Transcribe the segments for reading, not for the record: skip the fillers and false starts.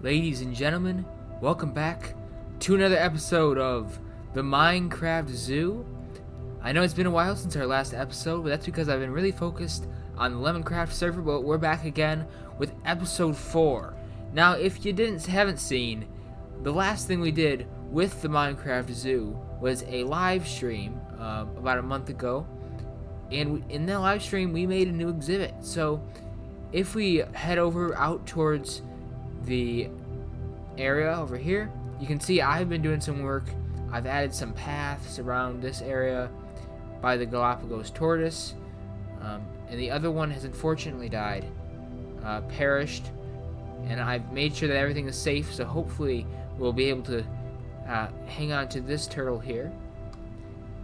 Ladies and gentlemen, welcome back to another episode of the Minecraft Zoo. I know it's been a while since our last episode, but that's because I've been really focused on the Lemoncraft server, but we're back again with episode 4. Now, if you haven't seen, the last thing we did with the Minecraft Zoo was a live stream about a month ago, and in that live stream we made a new exhibit. So if we head out towards the area over here, you can see I've been doing some work. I've added some paths around this area by the Galapagos tortoise, and the other one has unfortunately died, perished, and I've made sure that everything is safe, so hopefully we'll be able to hang on to this turtle here.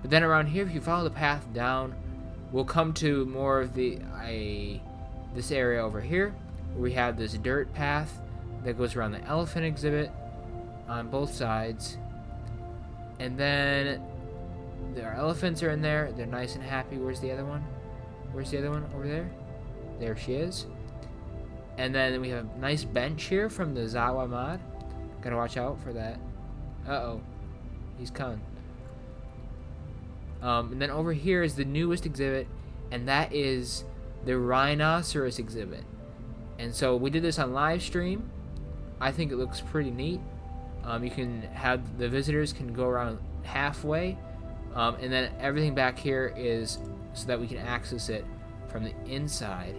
But then around here, if you follow the path down, we'll come to more of this area over here, where we have this dirt path that goes around the elephant exhibit on both sides. And then our elephants are in there. They're nice and happy. Where's the other one? Where's the other one? Over there? There she is. And then we have a nice bench here from the Zawa mod. Gotta watch out for that. Uh-oh. He's coming. And then over here is the newest exhibit, and that is the rhinoceros exhibit. And so we did this on live stream. I think it looks pretty neat. You can have the visitors can go around halfway, and then everything back here is so that we can access it from the inside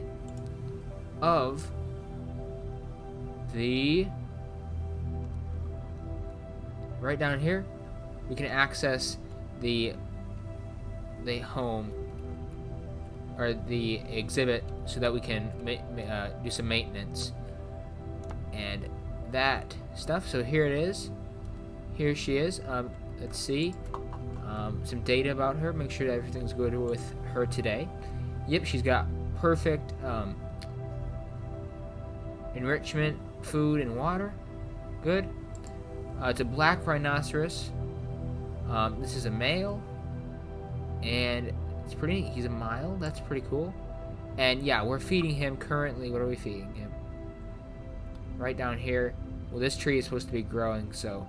of the right down here. We can access the home or the exhibit so that we can do some maintenance and that stuff. So here it is. Here she is. Let's see some data about her. Make sure that everything's good with her today. Yep, she's got perfect enrichment, food, and water. Good. It's a black rhinoceros. This is a male, and it's pretty neat. He's a mile. That's pretty cool. And yeah, we're feeding him currently. What are we feeding him? Right down here. Well, this tree is supposed to be growing, so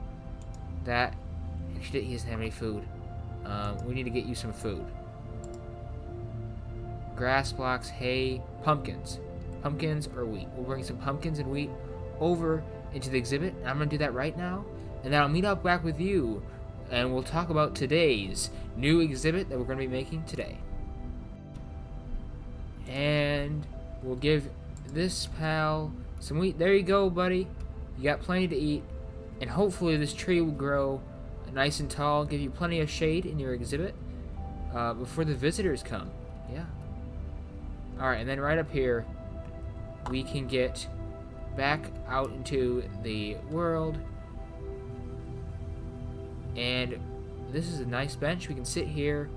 that he doesn't have any food. We need to get you some food. Grass blocks, hay, pumpkins or wheat. We'll bring some pumpkins and wheat over into the exhibit. I'm gonna do that right now, and then I'll meet up back with you, and we'll talk about today's new exhibit that we're gonna be making today. And we'll give this pal some wheat. There you go, buddy. You got plenty to eat, and hopefully this tree will grow nice and tall, give you plenty of shade in your exhibit before the visitors come. Yeah. Alright, and then right up here, we can get back out into the world. And this is a nice bench. We can sit here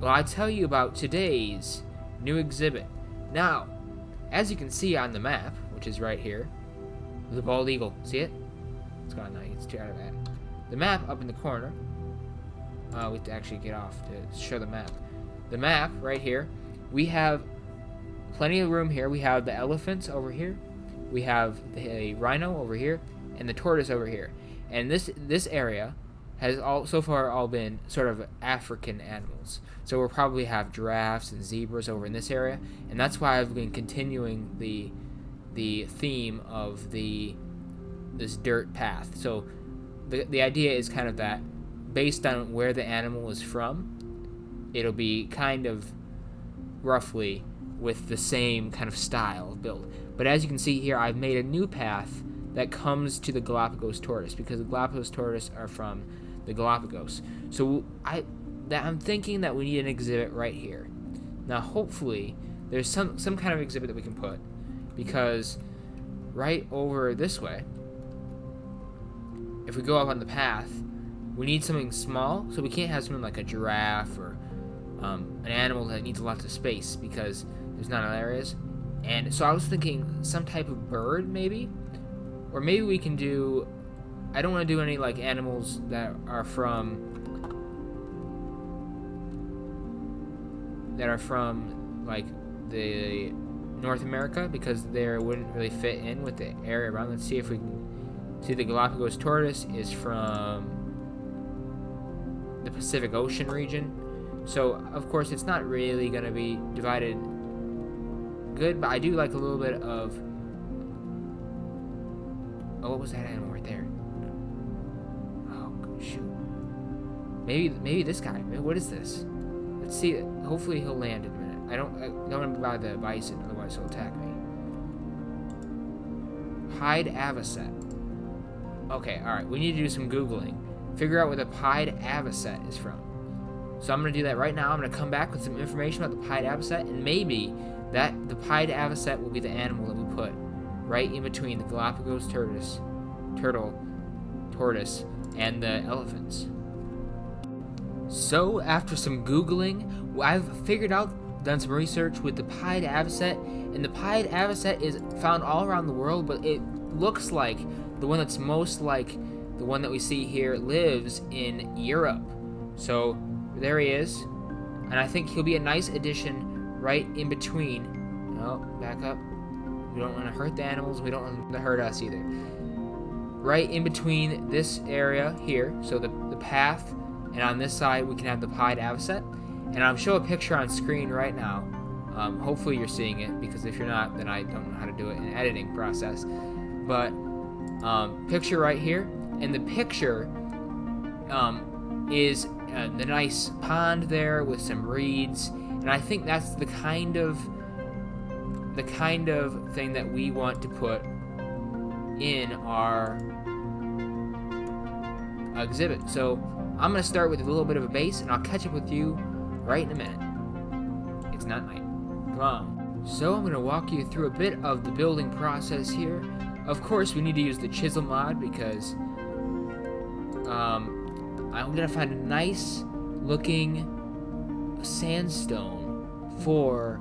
while I tell you about today's new exhibit. Now, as you can see on the map, which is right here, the bald eagle. See it? It's gone now. It's too out of that. The map up in the corner. We have to actually get off to show the map. The map right here. We have plenty of room here. We have the elephants over here. We have the rhino over here, and the tortoise over here. And this area has so far all been sort of African animals. So we'll probably have giraffes and zebras over in this area, and that's why I've been continuing the theme of this dirt path. So the idea is kind of that based on where the animal is from, it'll be kind of roughly with the same kind of style of build. But as you can see here, I've made a new path that comes to the Galapagos tortoise, because the Galapagos tortoise are from the Galapagos. So I'm thinking that we need an exhibit right here. Now hopefully there's some kind of exhibit that we can put, because right over this way, if we go up on the path, we need something small. So we can't have something like a giraffe or an animal that needs lots of space, because there's not enough areas. And so I was thinking some type of bird, maybe, or maybe we can do. I don't want to do any like animals that are from like the North America, because they wouldn't really fit in with the area around. Let's see if we can See, the Galapagos tortoise is from the Pacific Ocean region. So, of course, it's not really going to be divided good, but I do like a little bit of... Oh, what was that animal right there? Oh, shoot. Maybe this guy. What is this? Let's see. Hopefully he'll land in a minute. I don't want to be by the bison, otherwise he'll attack me. Pied avocet. Okay, alright. We need to do some Googling. Figure out where the pied avocet is from. So I'm going to do that right now. I'm going to come back with some information about the pied avocet, and maybe the pied avocet will be the animal that we put right in between the Galapagos tortoise, and the elephants. So after some Googling, I've done some research with the pied avocet, and the pied avocet is found all around the world, but it looks like the one that's most like the one that we see here lives in Europe. So there he is, and I think he'll be a nice addition right in between. Oh, back up. We don't want to hurt the animals. We don't want them to hurt us either. Right in between this area here, so the path, and on this side we can have the pied avocet. And I'll show a picture on screen right now. Hopefully you're seeing it, because if you're not, then I don't know how to do it in the editing process. But picture right here, and the picture is the nice pond there with some reeds, and I think that's the kind of thing that we want to put in our exhibit. So I'm going to start with a little bit of a base, and I'll catch up with you right in a minute. It's not night. Come on. So I'm going to walk you through a bit of the building process here. Of course, we need to use the chisel mod, because I'm going to find a nice looking sandstone for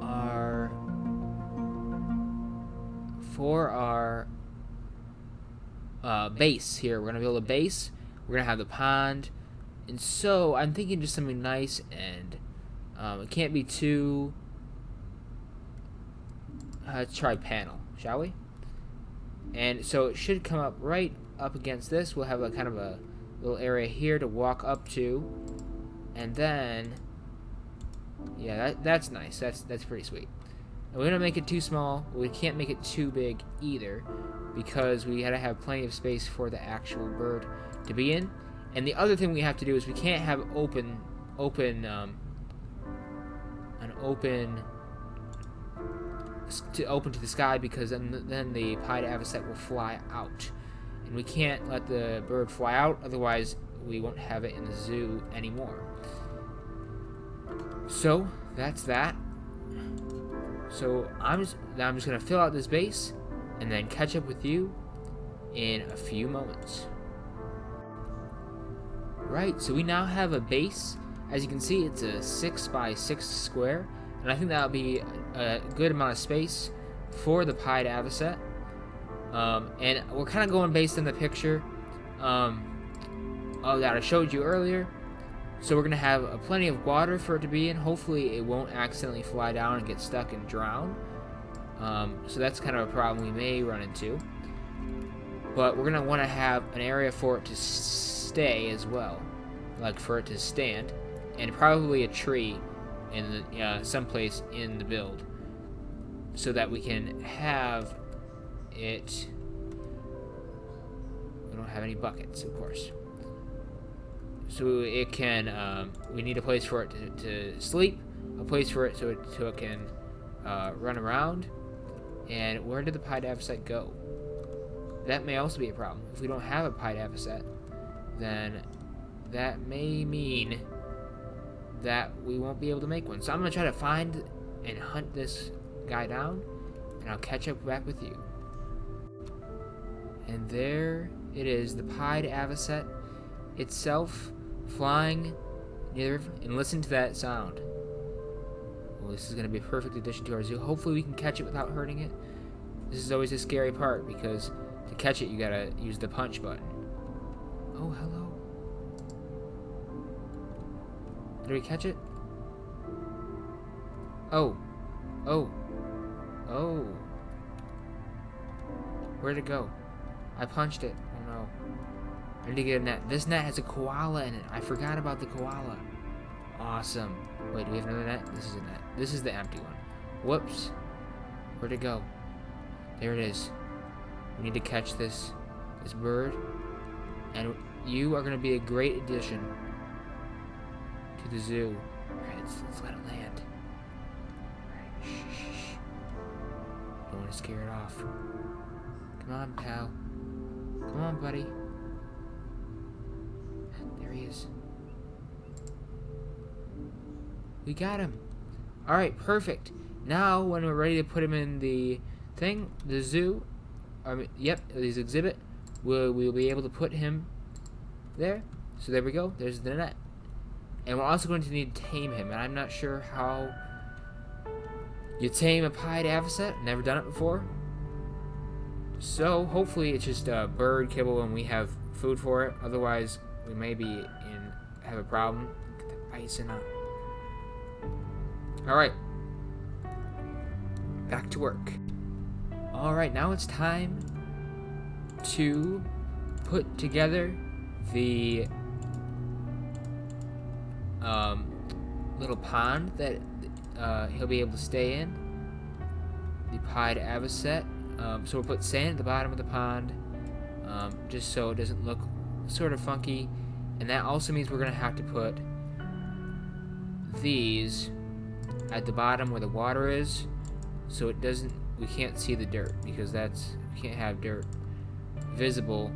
our base here. We're going to build a base. We're going to have the pond. And so I'm thinking just something nice, and it can't be too... let's try panel, shall we? And so it should come up right up against this. We'll have a kind of a little area here to walk up to, and then yeah, that's nice. That's pretty sweet. And we don't make it too small. We can't make it too big either, because we gotta have plenty of space for the actual bird to be in. And the other thing we have to do is we can't have an open to the sky, because then the pied avocet will fly out, and we can't let the bird fly out, otherwise we won't have it in the zoo anymore. So that's that. So I'm just gonna fill out this base and then catch up with you in a few moments. Right, so we now have a base. As you can see, it's a 6x6 square, and I think that'll be a good amount of space for the pied avocet. And we're kind of going based on the picture that I showed you earlier. So we're going to have plenty of water for it to be in. Hopefully it won't accidentally fly down and get stuck and drown. So that's kind of a problem we may run into. But we're going to want to have an area for it to stay as well, like for it to stand, and probably a tree in the someplace in the build, so that we can have it. We don't have any buckets, of course, so it can. We need a place for it to sleep, a place for it so it can run around. And where did the pied avocet go? That may also be a problem. If we don't have a pied avocet, then that may mean that we won't be able to make one. So I'm going to try to find and hunt this guy down, and I'll catch up back with you. And there it is, the pied avocet itself flying near, and listen to that sound. Well, this is going to be a perfect addition to our zoo. Hopefully we can catch it without hurting it. This is always a scary part, because to catch it you gotta use the punch button. Oh, hello. Did we catch it? Oh. Oh. Oh. Where'd it go? I punched it. Oh no. I need to get a net. This net has a koala in it. I forgot about the koala. Awesome. Wait, do we have another net? This is a net. This is the empty one. Whoops. Where'd it go? There it is. We need to catch this bird. And you are going to be a great addition to the zoo. Alright, let's let it land. Alright, shh. Don't want to scare it off. Come on, pal. Come on, buddy. There he is. We got him. Alright, perfect. Now, when we're ready to put him in the thing, the zoo, this exhibit, we'll be able to put him there. So there we go. There's the net. And we're also going to need to tame him. And I'm not sure how you tame a pied avocet. Never done it before. So hopefully it's just bird kibble and we have food for it. Otherwise, we may have a problem. Get the icing on. Alright. Back to work. Alright, now it's time to put together the little pond that he'll be able to stay in. The pied avocet. So we'll put sand at the bottom of the pond, just so it doesn't look sort of funky. And that also means we're going to have to put these at the bottom where the water is, so we can't see the dirt, because we can't have dirt visible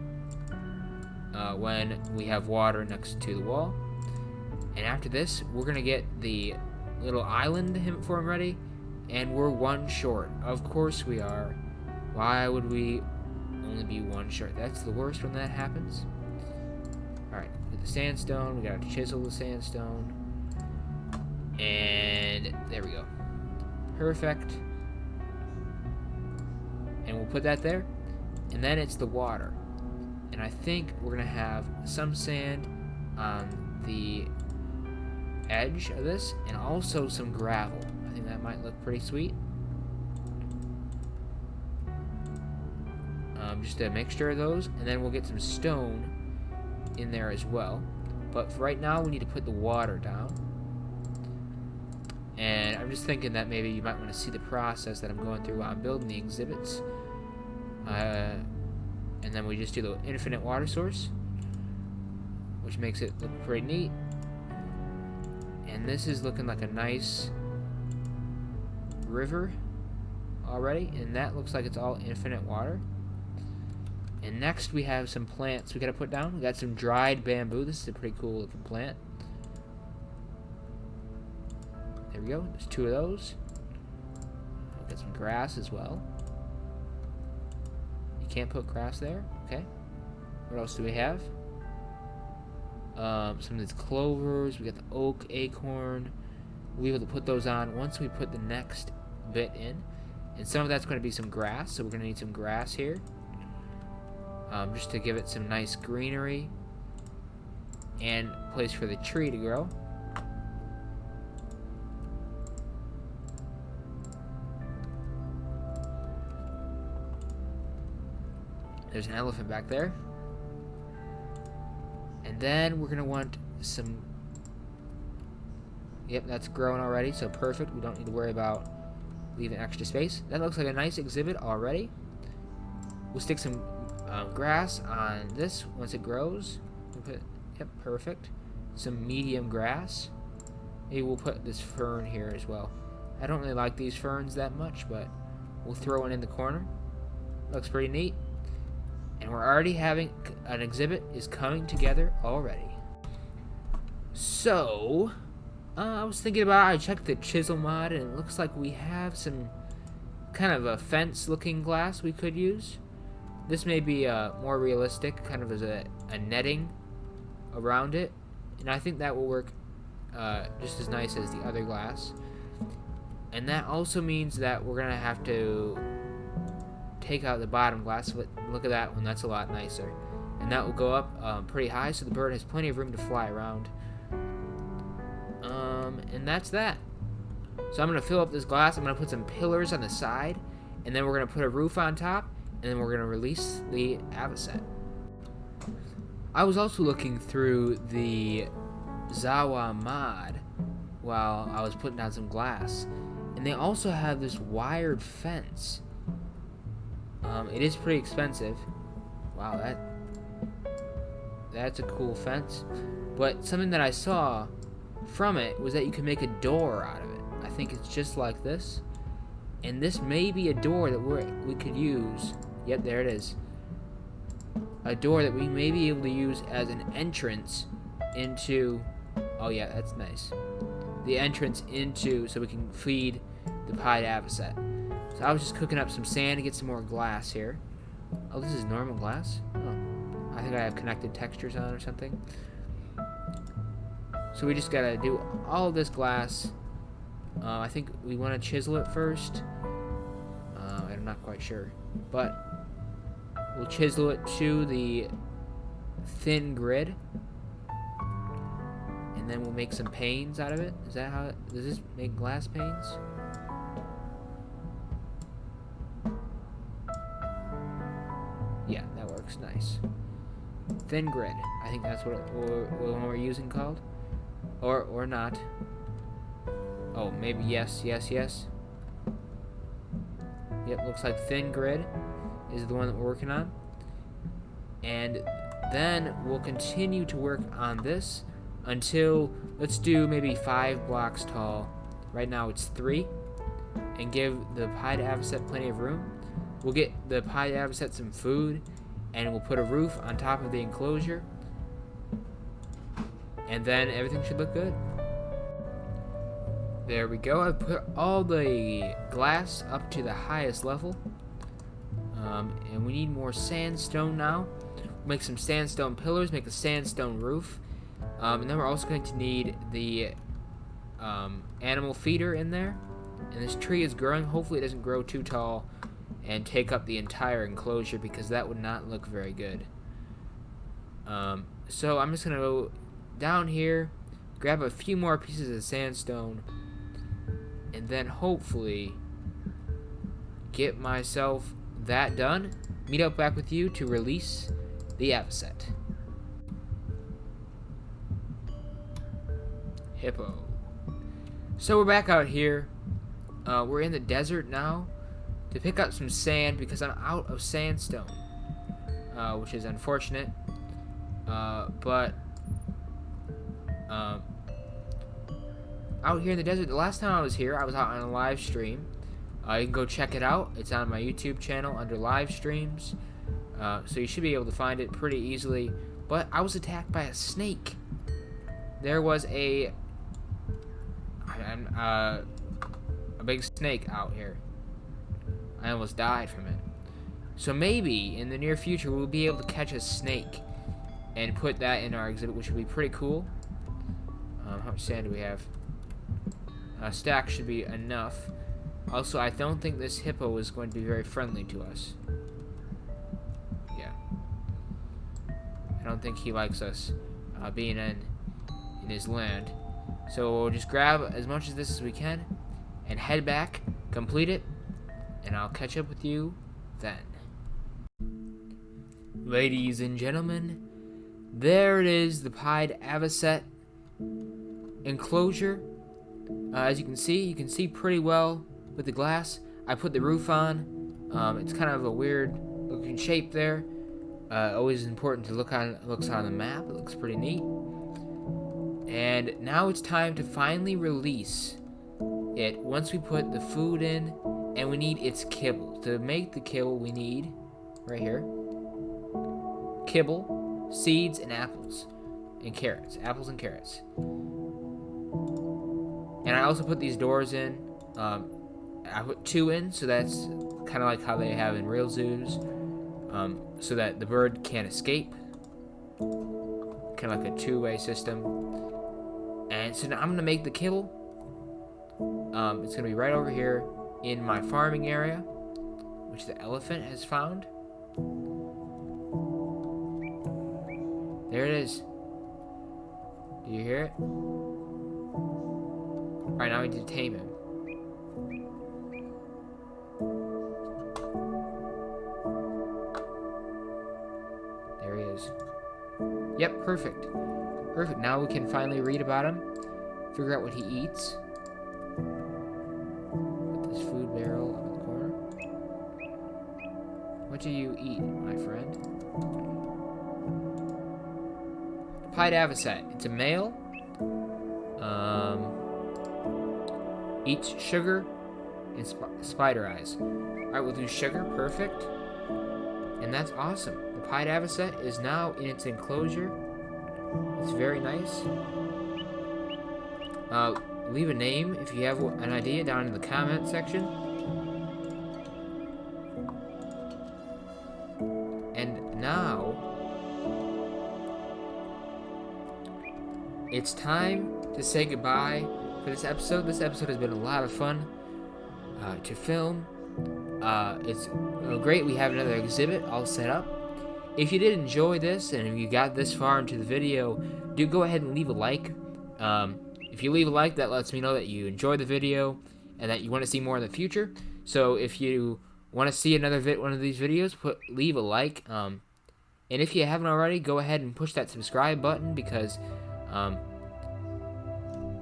when we have water next to the wall. And after this, we're going to get the little island for him ready, and we're one short. Of course we are. Why would we only be one short? That's the worst when that happens. Alright, with the sandstone, we gotta chisel the sandstone. And there we go. Perfect. And we'll put that there. And then it's the water. And I think we're gonna have some sand on the edge of this, and also some gravel. I think that might look pretty sweet. Just a mixture of those, and then we'll get some stone in there as well. But for right now, we need to put the water down. And I'm just thinking that maybe you might want to see the process that I'm going through while I'm building the exhibits. And then we just do the infinite water source, which makes it look pretty neat. And this is looking like a nice river already, and that looks like it's all infinite water. And next we have some plants we gotta put down. We got some dried bamboo. This is a pretty cool looking plant. There we go. There's 2 of those. We've got some grass as well. You can't put grass there. Okay. What else do we have? Some of these clovers. We got the oak, acorn. We'll be able to put those on once we put the next bit in. And some of that's going to be some grass. So we're going to need some grass here. Just to give it some nice greenery and place for the tree to grow. There's an elephant back there. And then we're going to want some... Yep, that's grown already, so perfect. We don't need to worry about leaving extra space. That looks like a nice exhibit already. We'll stick some grass on this once it grows. We'll put, yep, perfect. Some medium grass. Maybe we'll put this fern here as well. I don't really like these ferns that much, but we'll throw one in the corner. Looks pretty neat. And we're already having an exhibit is coming together already. So, I was thinking about, I checked the chisel mod, and it looks like we have some kind of a fence looking glass we could use. This may be more realistic, kind of as a netting around it, and I think that will work just as nice as the other glass. And that also means that we're gonna have to take out the bottom glass. But look at that one, that's a lot nicer, and that will go up pretty high, so the bird has plenty of room to fly around. And that's that. So I'm gonna fill up this glass. I'm gonna put some pillars on the side, and then we're gonna put a roof on top. and then we're going to release the avocet. I was also looking through the Zawa mod while I was putting down some glass, and they also have this wired fence. It is pretty expensive. Wow, that's a cool fence. But something that I saw from it was that you can make a door out of it. I think it's just like this, and this may be a door that we could use. Yep, there it is. A door that we may be able to use as an entrance into. Oh yeah, that's nice. The entrance into, so we can feed the pied avocet. So I was just cooking up some sand to get some more glass here. Oh, this is normal glass? Oh, I think I have connected textures on or something. So we just gotta do all of this glass. I think we want to chisel it first. I'm not quite sure, but we'll chisel it to the thin grid, and then we'll make some panes out of it. Is that how does this make glass panes? Yeah, that works. Nice. Thin grid. I think that's what we're using called, or not. Oh, maybe yes. Yep, looks like thin grid is the one that we're working on. And then we'll continue to work on this until, let's do maybe 5 blocks tall. Right now it's 3. And give the pied avocet plenty of room. We'll get the pied avocet some food, and we'll put a roof on top of the enclosure. And then everything should look good. There we go. I've put all the glass up to the highest level. And we need more sandstone now. We'll make some sandstone pillars, make a sandstone roof. And then we're also going to need the animal feeder in there. And this tree is growing. Hopefully it doesn't grow too tall and take up the entire enclosure, because that would not look very good. So I'm just going to go down here, grab a few more pieces of sandstone, and then hopefully get myself that done. Meet up back with you to release the avocet. Hippo. So we're back out here. We're in the desert now to pick up some sand because I'm out of sandstone, which is unfortunate. But out here in the desert, the last time I was here, I was out on a live stream. You can go check it out. It's on my YouTube channel under live streams. So you should be able to find it pretty easily. But I was attacked by a snake. There was a big snake out here. I almost died from it. So maybe in the near future we'll be able to catch a snake and put that in our exhibit, which would be pretty cool. How much sand do we have? A stack should be enough. Also, I don't think this hippo is going to be very friendly to us. Yeah. I don't think he likes us being in his land. So we'll just grab as much of this as we can and head back, complete it, and I'll catch up with you then. Ladies and gentlemen, there it is, the pied avocet enclosure. As you can see pretty well with the glass. I put the roof on. It's kind of a weird looking shape there. Always important to look on. It looks on the map. It looks pretty neat. And now it's time to finally release it. Once we put the food in, and we need its kibble. To make the kibble, we need right here kibble, seeds, and apples, and carrots. Apples and carrots. And I also put these doors in. I put 2 in, so that's kind of like how they have in real zoos, so that the bird can't escape. Kind of like a 2-way system. And so now I'm gonna make the kibble. It's gonna be right over here in my farming area, which the elephant has found. There it is. Do you hear it? Alright, now we need to tame him. Yep, perfect. Perfect. Now we can finally read about him. Figure out what he eats. Put this food barrel in the corner. What do you eat, my friend? Pied avocet. It's a male. Eats sugar and spider eyes. Alright, we'll do sugar. Perfect. And that's awesome. The pied avocet is now in its enclosure. It's very nice. Leave a name if you have an idea down in the comment section. And now it's time to say goodbye for this episode. This episode has been a lot of fun to film. It's great we have another exhibit all set up. If you did enjoy this and if you got this far into the video, do go ahead and leave a like. If you leave a like, that lets me know that you enjoyed the video and that you want to see more in the future. So if you want to see another one of these videos, leave a like. And if you haven't already, go ahead and push that subscribe button because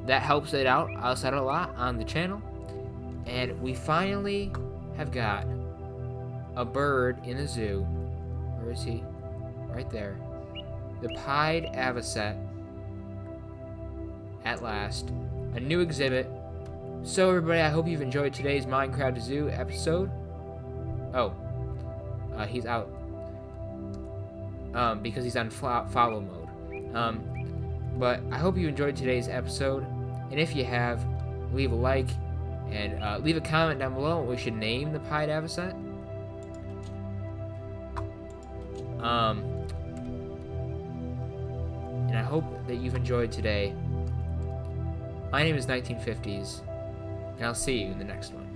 that helps it out a lot on the channel. And we finally have got a bird in the zoo. Where is he? Right there. The pied avocet. At last. A new exhibit. So everybody, I hope you've enjoyed today's Minecraft Zoo episode. Oh. He's out. Because he's on follow mode. But I hope you enjoyed today's episode. And if you have, leave a like. And leave a comment down below what we should name the pied avocet. And I hope that you've enjoyed today. My name is 1950s, and I'll see you in the next one.